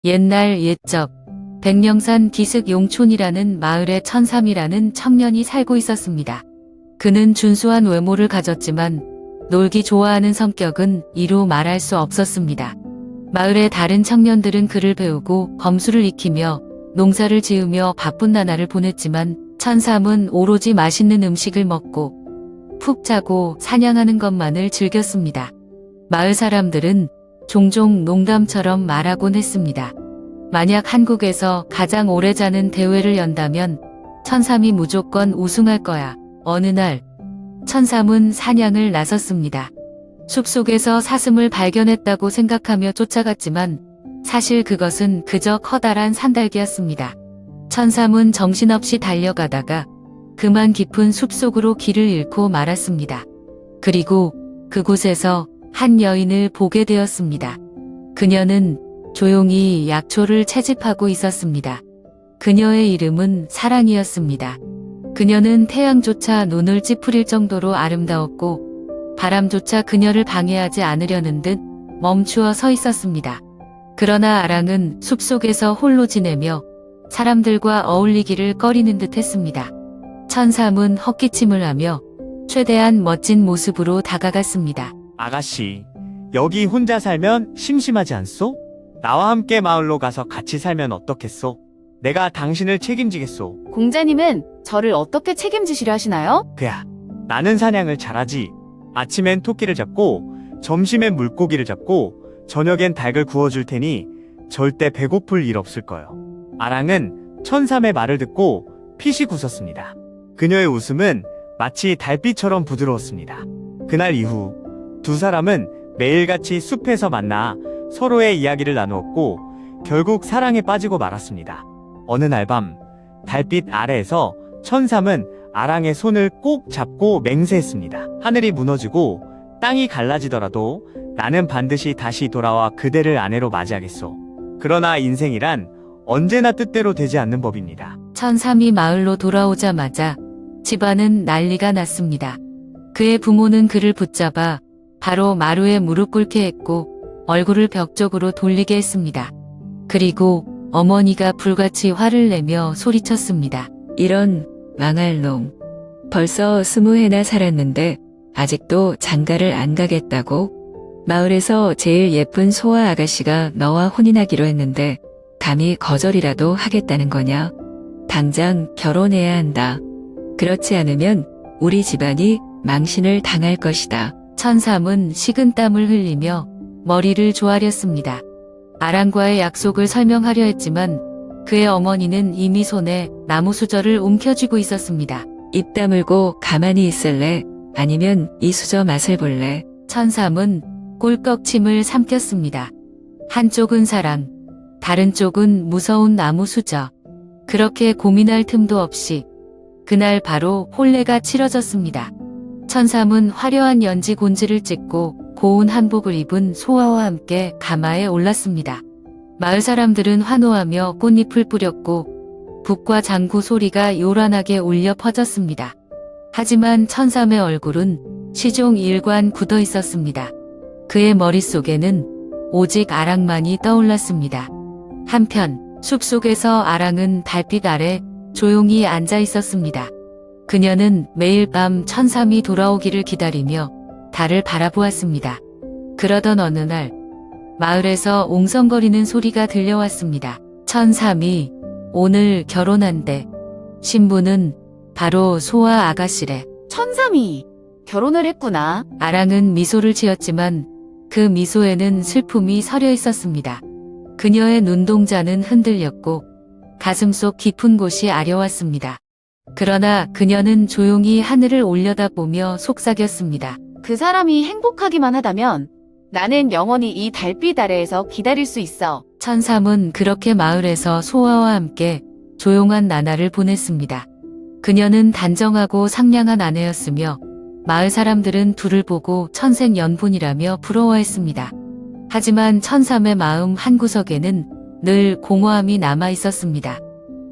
옛날 옛적 백령산 기슭용촌이라는 마을에 천삼이라는 청년이 살고 있었습니다. 그는 준수한 외모를 가졌지만 놀기 좋아하는 성격은 이루 말할 수 없었습니다. 마을의 다른 청년들은 그를 배우고 검술을 익히며 농사를 지으며 바쁜 나날을 보냈지만 천삼은 오로지 맛있는 음식을 먹고 푹 자고 사냥하는 것만을 즐겼습니다. 마을 사람들은 종종 농담처럼 말하곤 했습니다. 만약 한국에서 가장 오래 자는 대회를 연다면 천삼이 무조건 우승할 거야. 어느 날 천삼은 사냥을 나섰습니다. 숲속에서 사슴을 발견했다고 생각하며 쫓아갔지만 사실 그것은 그저 커다란 산딸기였습니다. 천삼은 정신없이 달려가다가 그만 깊은 숲속으로 길을 잃고 말았습니다. 그리고 그곳에서 한 여인을 보게 되었습니다. 그녀는 조용히 약초를 채집하고 있었습니다. 그녀의 이름은 사랑이었습니다. 그녀는 태양조차 눈을 찌푸릴 정도로 아름다웠고 바람조차 그녀를 방해하지 않으려는 듯 멈추어 서 있었습니다. 그러나 아랑은 숲속에서 홀로 지내며 사람들과 어울리기를 꺼리는 듯 했습니다. 천삼은 헛기침을 하며 최대한 멋진 모습으로 다가갔습니다. 아가씨, 여기 혼자 살면 심심하지 않소? 나와 함께 마을로 가서 같이 살면 어떻겠소? 내가 당신을 책임지겠소. 공자님은 저를 어떻게 책임지시려 하시나요? 그야, 나는 사냥을 잘하지. 아침엔 토끼를 잡고 점심엔 물고기를 잡고 저녁엔 닭을 구워줄 테니 절대 배고플 일 없을 거요. 아랑은 천삼의 말을 듣고 피식 웃었습니다. 그녀의 웃음은 마치 달빛처럼 부드러웠습니다. 그날 이후 두 사람은 매일같이 숲에서 만나 서로의 이야기를 나누었고 결국 사랑에 빠지고 말았습니다. 어느 날 밤 달빛 아래에서 천삼은 아랑의 손을 꼭 잡고 맹세했습니다. 하늘이 무너지고 땅이 갈라지더라도 나는 반드시 다시 돌아와 그대를 아내로 맞이하겠소. 그러나 인생이란 언제나 뜻대로 되지 않는 법입니다. 천삼이 마을로 돌아오자마자 집안은 난리가 났습니다. 그의 부모는 그를 붙잡아 바로 마루에 무릎 꿇게 했고 얼굴을 벽 쪽으로 돌리게 했습니다. 그리고 어머니가 불같이 화를 내며 소리쳤습니다. 이런 망할 놈. 벌써 20해나 살았는데 아직도 장가를 안 가겠다고? 마을에서 제일 예쁜 소아 아가씨가 너와 혼인하기로 했는데 감히 거절이라도 하겠다는 거냐? 당장 결혼해야 한다. 그렇지 않으면 우리 집안이 망신을 당할 것이다. 천삼은 식은땀을 흘리며 머리를 조아렸습니다. 아랑과의 약속을 설명하려 했지만 그의 어머니는 이미 손에 나무 수저를 움켜쥐고 있었습니다. 입 다물고 가만히 있을래? 아니면 이 수저 맛을 볼래? 천삼은 꿀꺽침을 삼켰습니다. 한쪽은 사랑, 다른 쪽은 무서운 나무 수저. 그렇게 고민할 틈도 없이 그날 바로 혼례가 치러졌습니다. 천삼은 화려한 연지 곤지를 찍고 고운 한복을 입은 소아와 함께 가마에 올랐습니다. 마을 사람들은 환호하며 꽃잎을 뿌렸고 북과 장구 소리가 요란하게 울려 퍼졌습니다. 하지만 천삼의 얼굴은 시종 일관 굳어 있었습니다. 그의 머릿속에는 오직 아랑만이 떠올랐습니다. 한편 숲속에서 아랑은 달빛 아래 조용히 앉아 있었습니다. 그녀는 매일 밤 천삼이 돌아오기를 기다리며 달을 바라보았습니다. 그러던 어느 날 마을에서 옹성거리는 소리가 들려왔습니다. 천삼이 오늘 결혼한대. 신부는 바로 소아 아가씨래. 천삼이 결혼을 했구나. 아랑은 미소를 지었지만 그 미소에는 슬픔이 서려 있었습니다. 그녀의 눈동자는 흔들렸고 가슴속 깊은 곳이 아려왔습니다. 그러나 그녀는 조용히 하늘을 올려다보며 속삭였습니다. 그 사람이 행복하기만 하다면 나는 영원히 이 달빛 아래에서 기다릴 수 있어. 천삼은 그렇게 마을에서 소아와 함께 조용한 나날을 보냈습니다. 그녀는 단정하고 상냥한 아내였으며 마을 사람들은 둘을 보고 천생연분이라며 부러워했습니다. 하지만 천삼의 마음 한구석에는 늘 공허함이 남아 있었습니다.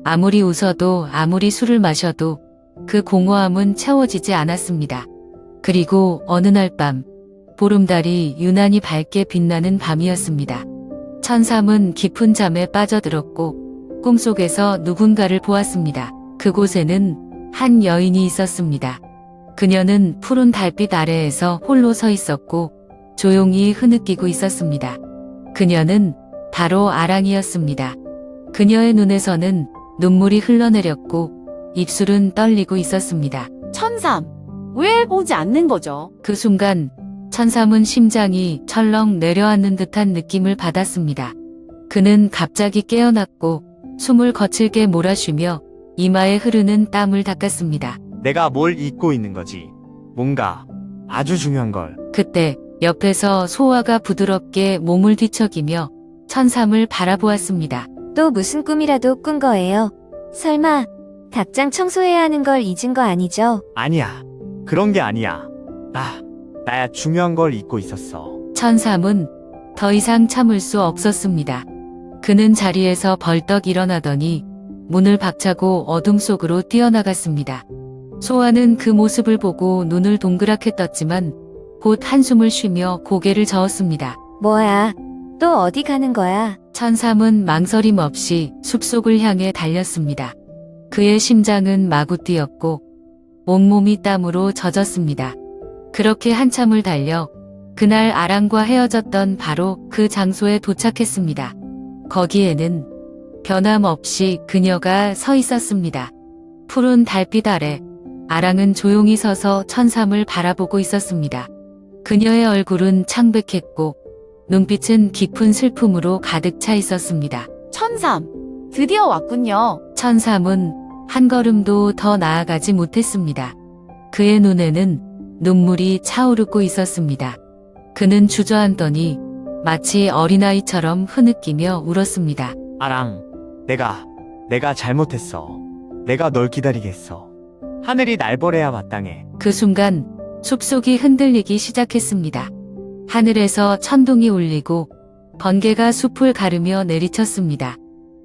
아무리 웃어도 아무리 술을 마셔도 그 공허함은 채워지지 않았습니다. 그리고 어느 날 밤 보름달이 유난히 밝게 빛나는 밤이었습니다. 천삼은 깊은 잠에 빠져들었고 꿈속에서 누군가를 보았습니다. 그곳에는 한 여인이 있었습니다. 그녀는 푸른 달빛 아래에서 홀로 서 있었고 조용히 흐느끼고 있었습니다. 그녀는 바로 아랑이었습니다. 그녀의 눈에서는 눈물이 흘러내렸고 입술은 떨리고 있었습니다. 천삼, 왜 오지 않는 거죠? 그 순간 천삼은 심장이 철렁 내려앉는 듯한 느낌을 받았습니다. 그는 갑자기 깨어났고 숨을 거칠게 몰아쉬며 이마에 흐르는 땀을 닦았습니다. 내가 뭘 잊고 있는 거지? 뭔가 아주 중요한 걸. 그때 옆에서 소아가 부드럽게 몸을 뒤척이며 천삼을 바라보았습니다. 또 무슨 꿈이라도 꾼 거예요? 설마 닭장 청소해야 하는 걸 잊은 거 아니죠? 아니야. 그런 게 아니야. 나야 중요한 걸 잊고 있었어. 천삼은 더 이상 참을 수 없었습니다. 그는 자리에서 벌떡 일어나더니 문을 박차고 어둠 속으로 뛰어나갔습니다. 소아는 그 모습을 보고 눈을 동그랗게 떴지만 곧 한숨을 쉬며 고개를 저었습니다. 뭐야? 또 어디 가는 거야? 천삼은 망설임 없이 숲속을 향해 달렸습니다. 그의 심장은 마구 뛰었고 온몸이 땀으로 젖었습니다. 그렇게 한참을 달려 그날 아랑과 헤어졌던 바로 그 장소에 도착했습니다. 거기에는 변함없이 그녀가 서 있었습니다. 푸른 달빛 아래 아랑은 조용히 서서 천삼을 바라보고 있었습니다. 그녀의 얼굴은 창백했고 눈빛은 깊은 슬픔으로 가득 차 있었습니다. 천삼, 드디어 왔군요. 천삼은 한 걸음도 더 나아가지 못했습니다. 그의 눈에는 눈물이 차오르고 있었습니다. 그는 주저앉더니 마치 어린아이처럼 흐느끼며 울었습니다. 아랑, 내가 잘못했어. 내가 널 기다리게 했어. 하늘이 날 버려야 마땅해. 그 순간 숲속이 흔들리기 시작했습니다. 하늘에서 천둥이 울리고 번개가 숲을 가르며 내리쳤습니다.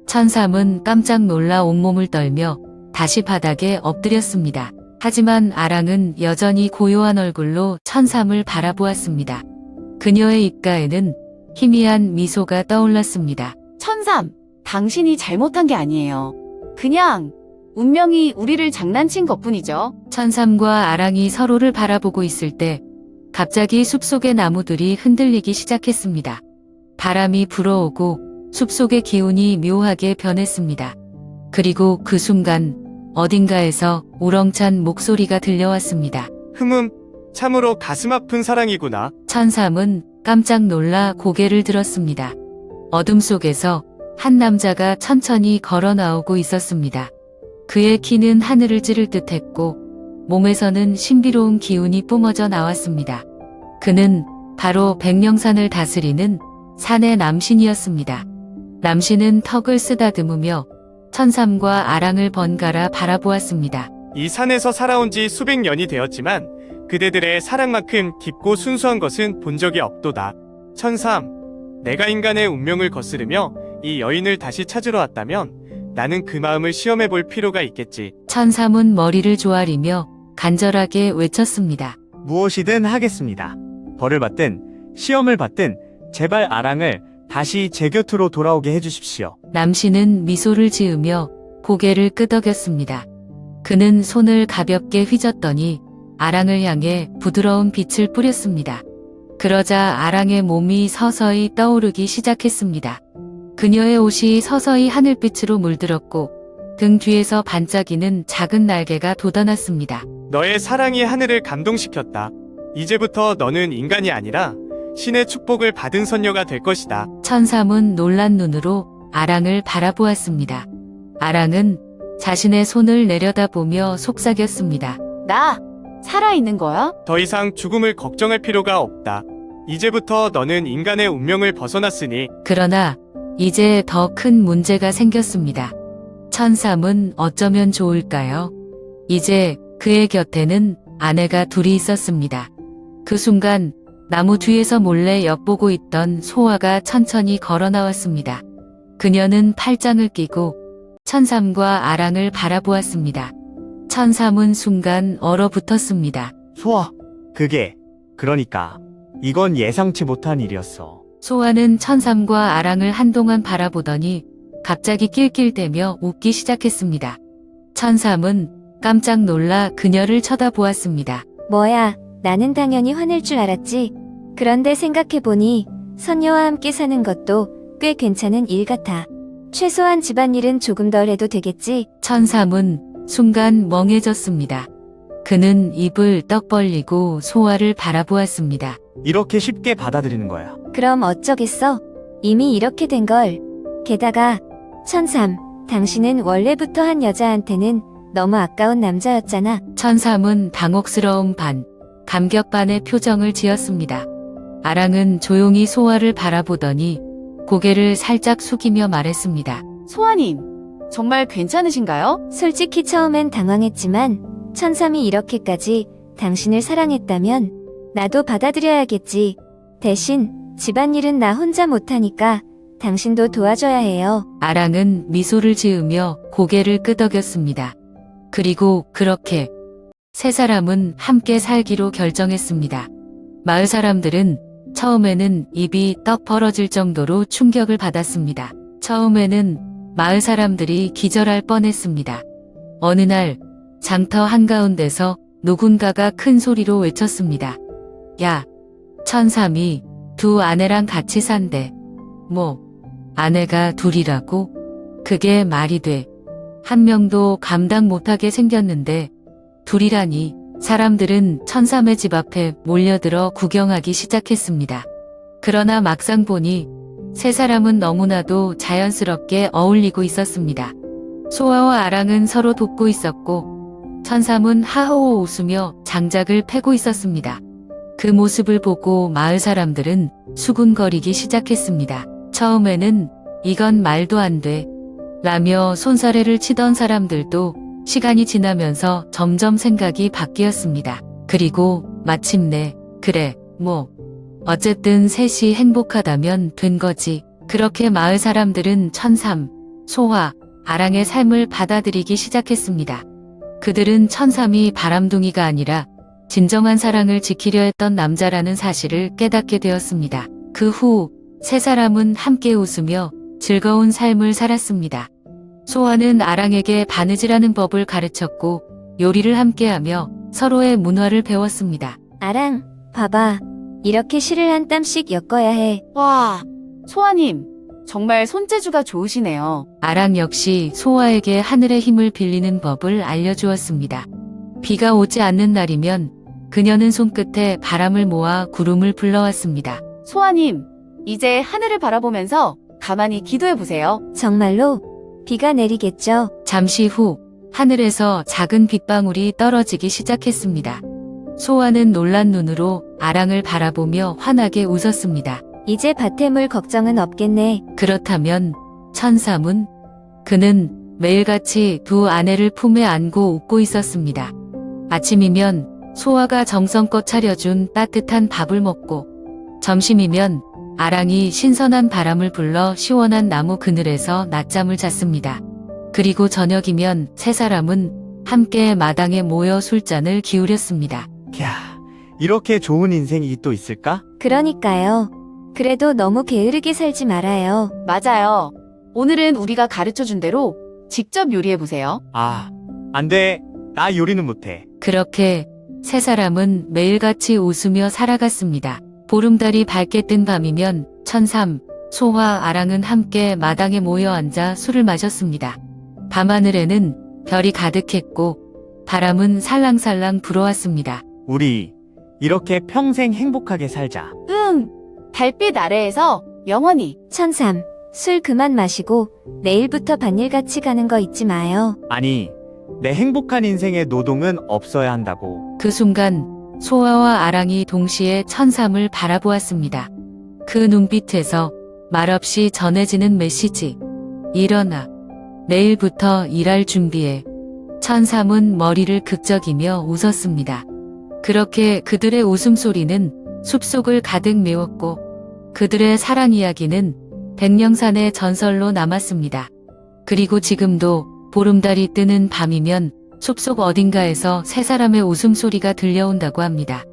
천삼은 깜짝 놀라 온몸을 떨며 다시 바닥에 엎드렸습니다. 하지만 아랑은 여전히 고요한 얼굴로 천삼을 바라보았습니다. 그녀의 입가에는 희미한 미소가 떠올랐습니다. 천삼, 당신이 잘못한 게 아니에요. 그냥 운명이 우리를 장난친 것뿐이죠. 천삼과 아랑이 서로를 바라보고 있을 때 갑자기 숲속의 나무들이 흔들리기 시작했습니다. 바람이 불어오고 숲속의 기운이 묘하게 변했습니다. 그리고 그 순간 어딘가에서 우렁찬 목소리가 들려왔습니다. 참으로 가슴 아픈 사랑이구나. 천삼은 깜짝 놀라 고개를 들었습니다. 어둠 속에서 한 남자가 천천히 걸어 나오고 있었습니다. 그의 키는 하늘을 찌를 듯했고 몸에서는 신비로운 기운이 뿜어져 나왔습니다. 그는 바로 백령산을 다스리는 산의 남신이었습니다. 남신은 턱을 쓰다듬으며 천삼과 아랑을 번갈아 바라보았습니다. 이 산에서 살아온 지 수백 년이 되었지만 그대들의 사랑만큼 깊고 순수한 것은 본 적이 없도다. 천삼, 내가 인간의 운명을 거스르며 이 여인을 다시 찾으러 왔다면 나는 그 마음을 시험해 볼 필요가 있겠지. 천삼은 머리를 조아리며 간절하게 외쳤습니다. 무엇이든 하겠습니다. 벌을 받든 시험을 받든 제발 아랑을 다시 제 곁으로 돌아오게 해주십시오. 남신은 미소를 지으며 고개를 끄덕였습니다. 그는 손을 가볍게 휘젓더니 아랑을 향해 부드러운 빛을 뿌렸습니다. 그러자 아랑의 몸이 서서히 떠오르기 시작했습니다. 그녀의 옷이 서서히 하늘빛으로 물들었고 등 뒤에서 반짝이는 작은 날개가 돋아났습니다. 너의 사랑이 하늘을 감동시켰다. 이제부터 너는 인간이 아니라 신의 축복을 받은 선녀가 될 것이다. 천삼은 놀란 눈으로 아랑을 바라보았습니다. 아랑은 자신의 손을 내려다보며 속삭였습니다. 나 살아있는 거야? 더 이상 죽음을 걱정할 필요가 없다. 이제부터 너는 인간의 운명을 벗어났으니 그러나 이제 더 큰 문제가 생겼습니다. 천삼은 어쩌면 좋을까요? 이제 그의 곁에는 아내가 둘이 있었습니다. 그 순간 나무 뒤에서 몰래 엿보고 있던 소아가 천천히 걸어 나왔습니다. 그녀는 팔짱을 끼고 천삼과 아랑을 바라보았습니다. 천삼은 순간 얼어붙었습니다. 소아, 그러니까 이건 예상치 못한 일이었어. 소아는 천삼과 아랑을 한동안 바라보더니 갑자기 낄낄대며 웃기 시작했습니다. 천삼은 깜짝 놀라 그녀를 쳐다보았습니다. 뭐야, 나는 당연히 화낼 줄 알았지. 그런데 생각해보니 선녀와 함께 사는 것도 꽤 괜찮은 일 같아. 최소한 집안일은 조금 덜 해도 되겠지. 천삼은 순간 멍해졌습니다. 그는 입을 떡 벌리고 소아를 바라보았습니다. 이렇게 쉽게 받아들이는 거야. 그럼 어쩌겠어? 이미 이렇게 된 걸. 게다가 천삼, 당신은 원래부터 한 여자한테는 너무 아까운 남자였잖아. 천삼은 당혹스러움 반, 감격 반의 표정을 지었습니다. 아랑은 조용히 소아를 바라보더니 고개를 살짝 숙이며 말했습니다. 소아님, 정말 괜찮으신가요? 솔직히 처음엔 당황했지만 천삼이 이렇게까지 당신을 사랑했다면 나도 받아들여야겠지. 대신 집안일은 나 혼자 못하니까 당신도 도와줘야 해요. 아랑은 미소를 지으며 고개를 끄덕였습니다. 그리고 그렇게 세 사람은 함께 살기로 결정했습니다. 마을 사람들은 처음에는 입이 떡 벌어질 정도로 충격을 받았습니다. 처음에는 마을 사람들이 기절할 뻔했습니다. 어느 날 장터 한가운데서 누군가가 큰 소리로 외쳤습니다. 야, 천삼이 두 아내랑 같이 산대. 뭐, 아내가 둘이라고? 그게 말이 돼. 한 명도 감당 못하게 생겼는데 둘이라니. 사람들은 천삼의 집 앞에 몰려들어 구경하기 시작했습니다. 그러나 막상 보니 세 사람은 너무나도 자연스럽게 어울리고 있었습니다. 소아와 아랑은 서로 돕고 있었고 천삼은 하호호 웃으며 장작을 패고 있었습니다. 그 모습을 보고 마을 사람들은 수군거리기 시작했습니다. 처음에는 이건 말도 안 돼. 라며 손사래를 치던 사람들도 시간이 지나면서 점점 생각이 바뀌었습니다. 그리고 마침내 그래, 뭐 어쨌든 셋이 행복하다면 된 거지. 그렇게 마을 사람들은 천삼, 소아, 아랑의 삶을 받아들이기 시작했습니다. 그들은 천삼이 바람둥이가 아니라 진정한 사랑을 지키려 했던 남자라는 사실을 깨닫게 되었습니다. 그 후 세 사람은 함께 웃으며 즐거운 삶을 살았습니다. 소아는 아랑에게 바느질하는 법을 가르쳤고 요리를 함께하며 서로의 문화를 배웠습니다. 아랑, 봐봐. 이렇게 실을 한 땀씩 엮어야 해. 와, 소아님, 정말 손재주가 좋으시네요. 아랑 역시 소아에게 하늘의 힘을 빌리는 법을 알려주었습니다. 비가 오지 않는 날이면 그녀는 손끝에 바람을 모아 구름을 불러왔습니다. 소아님, 이제 하늘을 바라보면서 가만히 기도해 보세요. 정말로 비가 내리겠죠? 잠시 후 하늘에서 작은 빗방울이 떨어지기 시작했습니다. 소아는 놀란 눈으로 아랑을 바라보며 환하게 웃었습니다. 이제 밭에 물 걱정은 없겠네. 그렇다면 천삼은? 그는 매일같이 두 아내를 품에 안고 웃고 있었습니다. 아침이면 소아가 정성껏 차려준 따뜻한 밥을 먹고 점심이면 아랑이 신선한 바람을 불러 시원한 나무 그늘에서 낮잠을 잤습니다. 그리고 저녁이면 세 사람은 함께 마당에 모여 술잔을 기울였습니다. 야, 이렇게 좋은 인생이 또 있을까? 그러니까요. 그래도 너무 게으르게 살지 말아요. 맞아요. 오늘은 우리가 가르쳐준 대로 직접 요리해 보세요. 아, 안 돼. 나 요리는 못해. 그렇게 세 사람은 매일같이 웃으며 살아갔습니다. 보름달이 밝게 뜬 밤이면 천삼, 소와 아랑은 함께 마당에 모여 앉아 술을 마셨습니다. 밤하늘에는 별이 가득했고 바람은 살랑살랑 불어왔습니다. 우리 이렇게 평생 행복하게 살자. 응, 달빛 아래에서 영원히. 천삼, 술 그만 마시고 내일부터 밭일 같이 가는 거 잊지 마요. 아니, 내 행복한 인생에 노동은 없어야 한다고. 그 순간 소아와 아랑이 동시에 천삼을 바라보았습니다. 그 눈빛에서 말없이 전해지는 메시지. 일어나. 내일부터 일할 준비해. 천삼은 머리를 극적이며 웃었습니다. 그렇게 그들의 웃음소리는 숲속을 가득 메웠고 그들의 사랑 이야기는 백령산의 전설로 남았습니다. 그리고 지금도 보름달이 뜨는 밤이면 숲속 어딘가에서 세 사람의 웃음소리가 들려온다고 합니다.